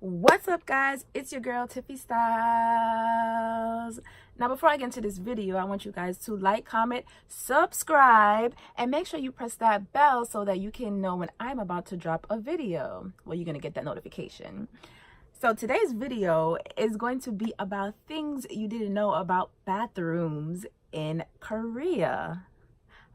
What's up, guys? It's your girl Tiffystyles. Now, before I get into this video, I want you guys to like, comment, subscribe, and make sure you press that bell so that you can know when I'm about to drop a video. Well, you're gonna get that notification. So today's video is going to be about things you didn't know about bathrooms in Korea.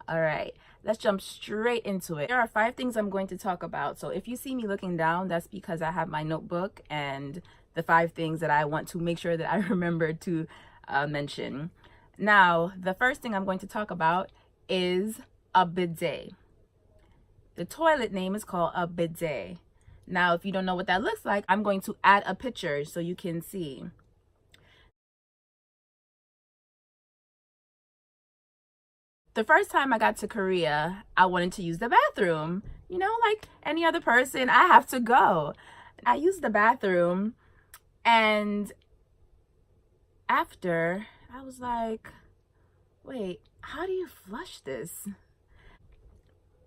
All right, let's jump straight into it. There are 5 things I'm going to talk about. So if you see me looking down, that's because I have my notebook and the 5 things that I want to make sure that I remember to mention. Now, the first thing I'm going to talk about is a bidet. The toilet name is called a bidet. Now, if you don't know what that looks like, I'm going to add a picture so you can see. The first time I got to Korea, I wanted to use the bathroom. You know, like any other person, I have to go. I used the bathroom, and after, I was like, wait, how do you flush this?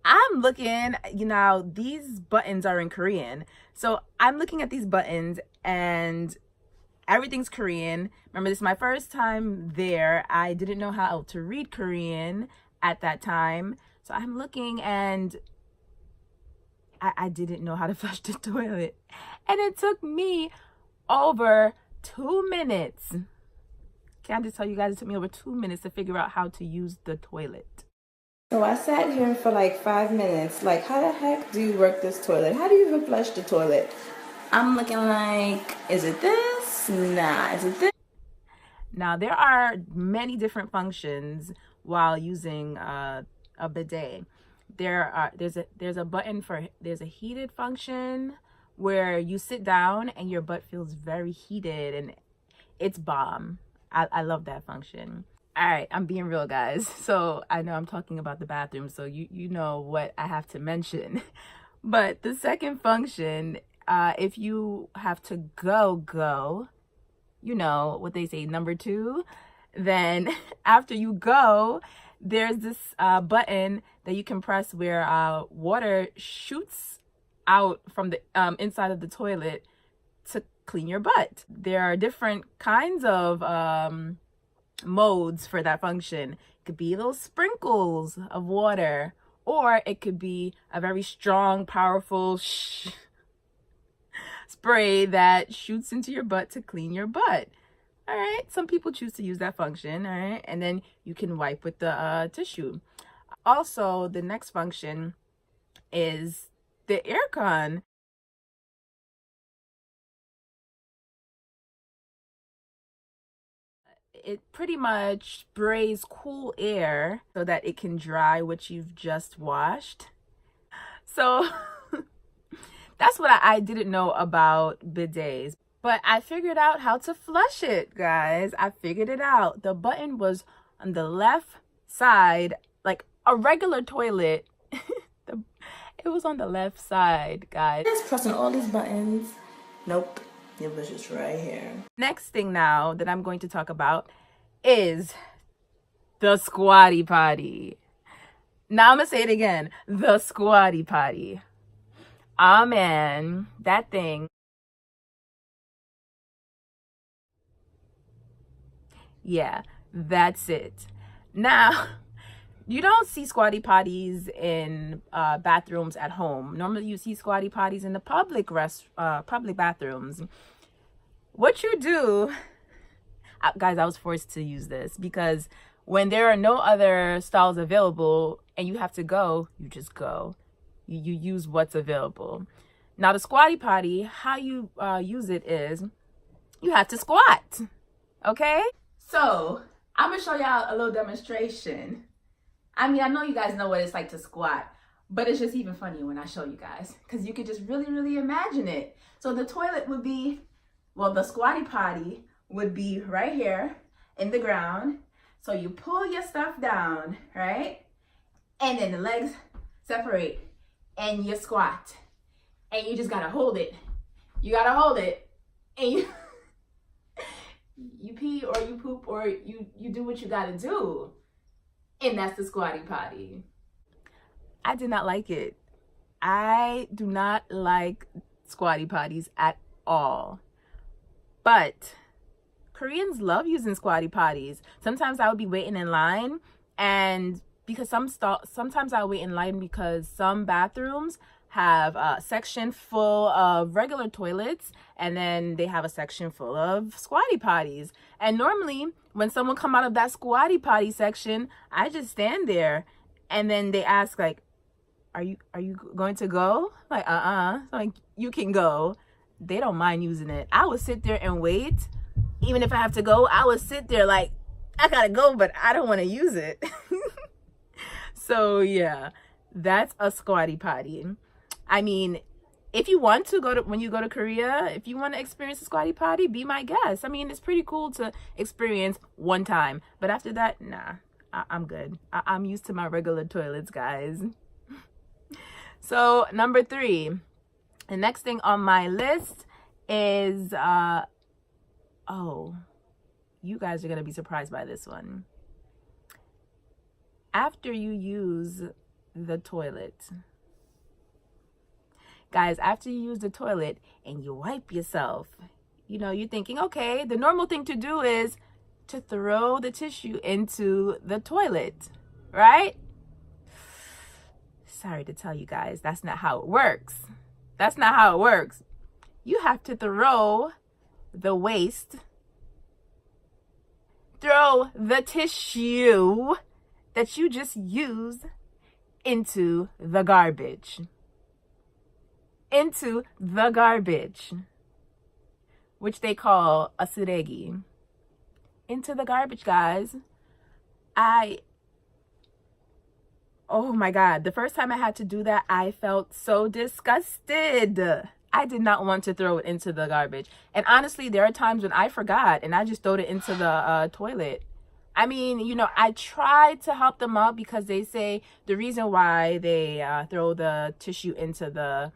I'm looking, you know, these buttons are in Korean. So I'm looking at these buttons and everything's Korean. Remember, this is my first time there. I didn't know how to read Korean at that time. So I'm looking and I didn't know how to flush the toilet. And it took me over 2 minutes. Can I just tell you guys, it took me over 2 minutes to figure out how to use the toilet. So I sat here for like 5 minutes. Like, how the heck do you work this toilet? How do you even flush the toilet? I'm looking like, is it this? Nah, is it this? Now, there are many different functions while using a bidet. There's a button for, there's a heated function where you sit down and your butt feels very heated, and it's bomb. I love that function. All right, I'm being real, guys. So I know I'm talking about the bathroom, so you know what I have to mention. But the second function, if you have to go, you know what they say, number 2, then after you go, there's this button that you can press where water shoots out from the inside of the toilet to clean your butt. There are different kinds of modes for that function. It could be little sprinkles of water, or it could be a very strong, powerful spray that shoots into your butt to clean your butt. All right, some people choose to use that function. All right, and then you can wipe with the tissue. Also, the next function is the air con. It pretty much sprays cool air so that it can dry what you've just washed. So that's what I didn't know about bidets. But I figured out how to flush it, guys. I figured it out. The button was on the left side, like a regular toilet. It was on the left side, guys. Just pressing all these buttons. Nope. It was just right here. Next thing now that I'm going to talk about is the squatty potty. Now I'm gonna say it again, the squatty potty. Ah, man, that thing. Yeah, that's it. Now, you don't see squatty potties in bathrooms at home. Normally you see squatty potties in the public bathrooms. What you do, guys, I was forced to use this because when there are no other stalls available and you have to go, you just go. You use what's available. Now, the squatty potty, how you use it is you have to squat, okay? So I'm gonna show y'all a little demonstration. I mean, I know you guys know what it's like to squat, but it's just even funnier when I show you guys because you could just really imagine it. So the toilet would be, well, the squatty potty would be right here in the ground. So you pull your stuff down, right? And then the legs separate and you squat. And you just gotta hold it. You gotta hold it. And you pee or you poop or you do what you gotta do. And that's the squatty potty. I did not like it. I do not like squatty potties at all. But Koreans love using squatty potties. Sometimes I would be waiting in line, and because sometimes I wait in line because some bathrooms have a section full of regular toilets, and then they have a section full of squatty potties. And normally when someone come out of that squatty potty section, I just stand there, and then they ask like, are you going to go? Like, like, you can go. They don't mind using it. I would sit there and wait. Even if I have to go, I would sit there like, I gotta go, but I don't want to use it. So yeah, that's a squatty potty. I mean, if you want to when you go to Korea, if you want to experience a squatty potty, be my guest. I mean, it's pretty cool to experience one time, but after that, nah, I'm good. I'm used to my regular toilets, guys. So number 3, the next thing on my list is, oh, you guys are going to be surprised by this one. After you use the toilet, guys, after you use the toilet and you wipe yourself, you know, you're thinking, okay, the normal thing to do is to throw the tissue into the toilet, right? Sorry to tell you guys, that's not how it works. That's not how it works. You have to throw the waste, throw the tissue that you just used into the garbage. Into the garbage, which they call a suregi. Into the garbage, guys. Oh my God, the first time I had to do that, I felt so disgusted. I did not want to throw it into the garbage. And honestly, there are times when I forgot and I just throwed it into the toilet. I mean, you know, I tried to help them out because they say the reason why they throw the tissue into the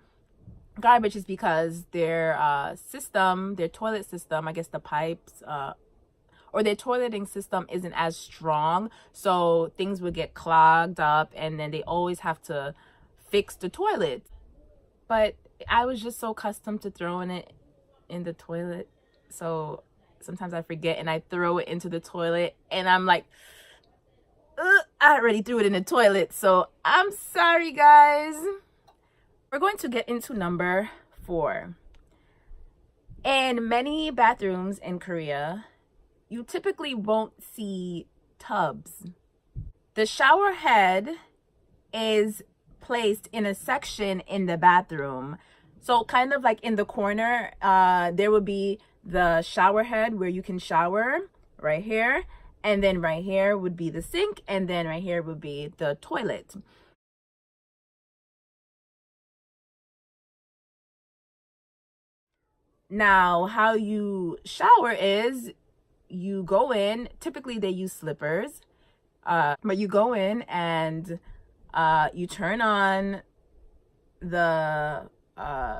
garbage is because their system, their toilet system, I guess the pipes, or their toileting system isn't as strong, so things would get clogged up and then they always have to fix the toilet. But I was just so accustomed to throwing it in the toilet, so sometimes I forget and I throw it into the toilet and I'm like, I already threw it in the toilet. So I'm sorry, guys. We're going to get into number 4. In many bathrooms in Korea, you typically won't see tubs. The shower head is placed in a section in the bathroom. So kind of like in the corner, there would be the shower head where you can shower right here. And then right here would be the sink. And then right here would be the toilet. Now, how you shower is you go in, typically they use slippers, but you go in and you turn on the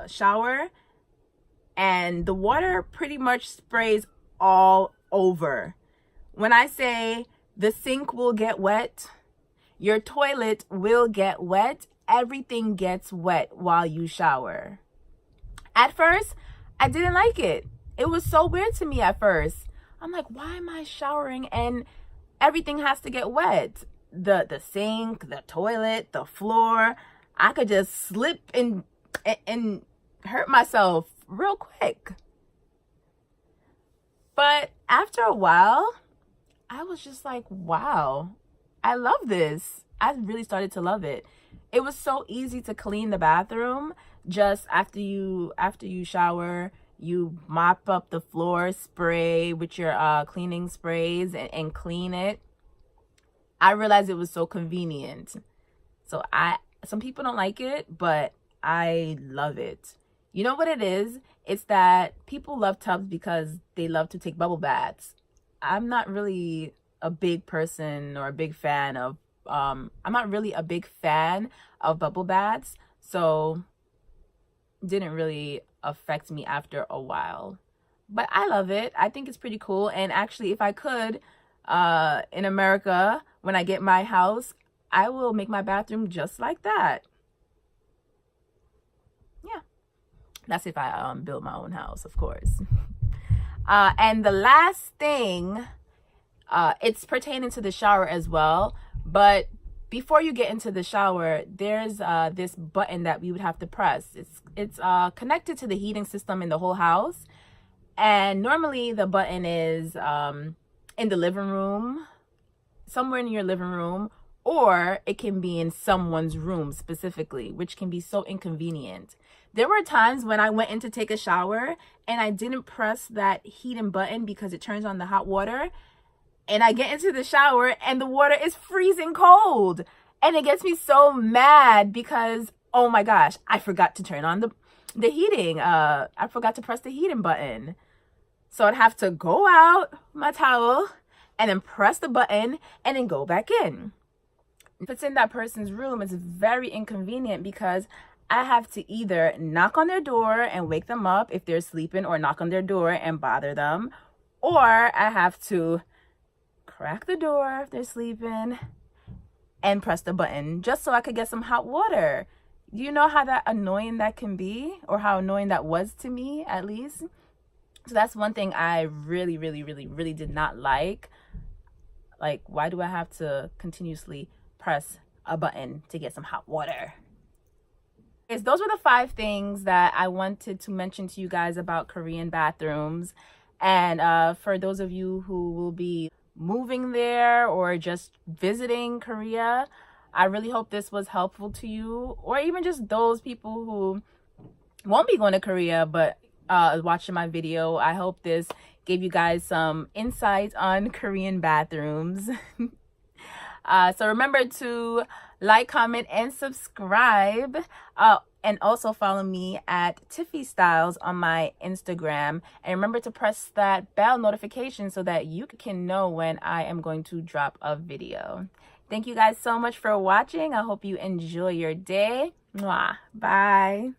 shower and the water pretty much sprays all over. When I say the sink will get wet, your toilet will get wet, everything gets wet while you shower. At first, I didn't like it. It was so weird to me at first. I'm like, why am I showering and everything has to get wet? The sink, the toilet, the floor. I could just slip and hurt myself real quick. But after a while, I was just like, wow, I love this. I really started to love it. It was so easy to clean the bathroom. Just after you shower, you mop up the floor, spray with your cleaning sprays and clean it. I realized it was so convenient. So some people don't like it, but I love it. You know what it is? It's that people love tubs because they love to take bubble baths. I'm not really a big person or a big fan of I'm not really a big fan of bubble baths, so didn't really affect me after a while. But I love it. I think it's pretty cool. And actually, if I could, in America, when I get my house, I will make my bathroom just like that. Yeah. That's if I build my own house, of course. And the last thing, it's pertaining to the shower as well, but before you get into the shower, there's this button that we would have to press. It's connected to the heating system in the whole house, and normally the button is in the living room, somewhere in your living room, or it can be in someone's room specifically, which can be so inconvenient. There were times when I went in to take a shower and I didn't press that heating button because it turns on the hot water, and I get into the shower and the water is freezing cold, and it gets me so mad because, oh my gosh, I forgot to turn on the heating. I forgot to press the heating button. So I'd have to go out my towel and then press the button and then go back in. If it's in that person's room, it's very inconvenient because I have to either knock on their door and wake them up if they're sleeping, or knock on their door and bother them, or I have to crack the door if they're sleeping and press the button just so I could get some hot water. Do you know how annoying that can be, or how annoying that was to me, at least? So that's one thing I really, really, really, really did not like. Like, why do I have to continuously press a button to get some hot water? Those were the 5 things that I wanted to mention to you guys about Korean bathrooms. And for those of you who will be moving there or just visiting Korea, I really hope this was helpful to you, or even just those people who won't be going to Korea but watching my video. I hope this gave you guys some insight on Korean bathrooms. So remember to like, comment, and subscribe. And also follow me at Tiffystyles on my Instagram. And remember to press that bell notification so that you can know when I am going to drop a video. Thank you guys so much for watching. I hope you enjoy your day. Mwah. Bye.